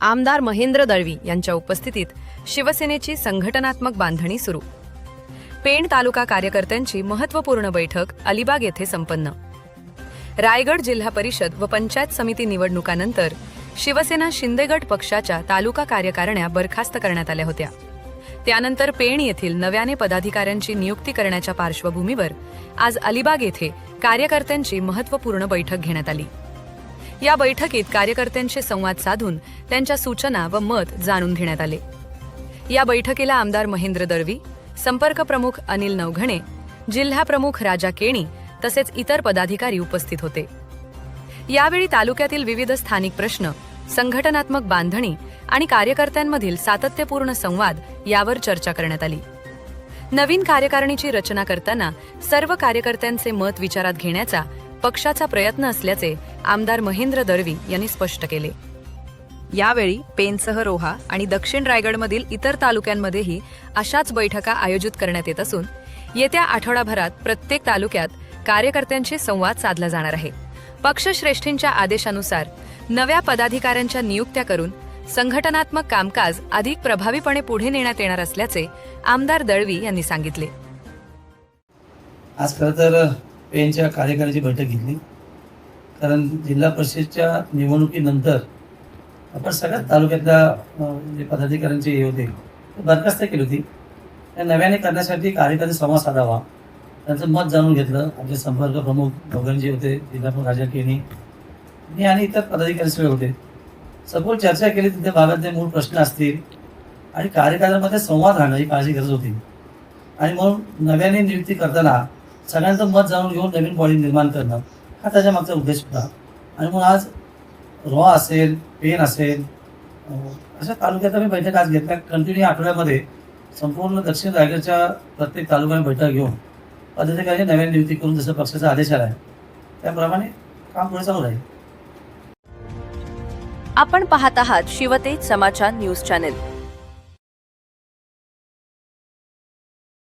आमदार महेंद्र दळवी यांच्या उपस्थितीत शिवसेनेची संघटनात्मक बांधणी सुरू। पेण तालुका कार्यकर्त्यांची महत्त्वपूर्ण बैठक अलिबाग येथे संपन्न। रायगड जिल्हा परिषद व पंचायत समिती निवडणुकानंतर शिवसेना शिंदे गट पक्षाच्या तालुका कार्यकारिण्या बरखास्त करण्यात आल्या होत्या। त्यानंतर पेण येथील नव्याने पदाधिकाऱ्यांची नियुक्ती करण्याच्या पार्श्वभूमीवर आज अलिबाग येथे कार्यकर्त्यांची महत्त्वपूर्ण बैठक घेण्यात आली। या बैठकीत कार्यकर्त्यांशी संवाद साधून त्यांच्या सूचना व मत जाणून घेण्यात आले। या बैठकीला आमदार महेंद्र दळवी, संपर्क प्रमुख अनिल नवघणे, जिल्हा प्रमुख राजा केणी तसेच इतर पदाधिकारी उपस्थित होते। यावेळी तालुक्यातील विविध स्थानिक प्रश्न, संघटनात्मक बांधणी आणि कार्यकर्त्यांमधील सातत्यपूर्ण संवाद यावर चर्चा करण्यात आली। नवीन कार्यकारिणीची रचना करताना सर्व कार्यकर्त्यांचे मत विचारात घेण्याचा पक्षाचा प्रयत्न असल्याचे आमदार महेंद्र दळवी यांनी स्पष्ट केले। यावेळी पेणसह रोहा आणि दक्षिण रायगडमधील इतर तालुक्यांमध्येही अशाच बैठका आयोजित करण्यात येत असून येत्या आठवडाभरात प्रत्येक तालुक्यात कार्यकर्त्यांशी संवाद साधला जाणार आहे। पक्षश्रेष्ठींच्या आदेशानुसार नव्या पदाधिकाऱ्यांच्या नियुक्त्या करून संघटनात्मक कामकाज अधिक प्रभावीपणे पुढे नेण्यात येणार असल्याचे आमदार दळवी यांनी सांगितले। आज खरं तर पेणच्या कार्यकारिणीची बैठक घेतली, कारण जिल्हा परिषदच्या निवडणुकीनंतर आपण सगळ्या तालुक्यातल्या जे पदाधिकाऱ्यांचे हे होते ते बरखास्त केली होती। त्या नव्याने करण्यासाठी कार्यकर्ते संवाद साधावा, त्यांचं मत जाणून घेतलं। आमचे संपर्क प्रमुख दोघांचे होते, जिल्हा प्रमुख राजा केणी आणि इतर पदाधिकारी सगळे होते। सखोल चर्चा केली, तिथे भागातले मूळ प्रश्न असतील आणि कार्यकर्त्यांमध्ये संवाद राहण्याची काळजी गरज होती। आणि म्हणून नव्याने नियुक्ती करताना सगळ्यांचं मत जाणून घेऊन नवीन बॉडी निर्माण करणं हा त्याच्या मागचा उद्देश होता। आणि म्हणून आज रोहा असेल, पेण असेल, अशा तालुक्यात आम्ही बैठक आज घेतल्या। कंटिन्यू आठवड्यामध्ये संपूर्ण दक्षिण रायगडच्या प्रत्येक तालुक्याने बैठक घेऊन पदाधिकारी नव्याने नियुक्ती करून जसं पक्षाचा आदेश आला आहे त्याप्रमाणे काम पुढे चालू राहील। आपण पाहत आहात शिवतेज समाचार न्यूज चॅनेल।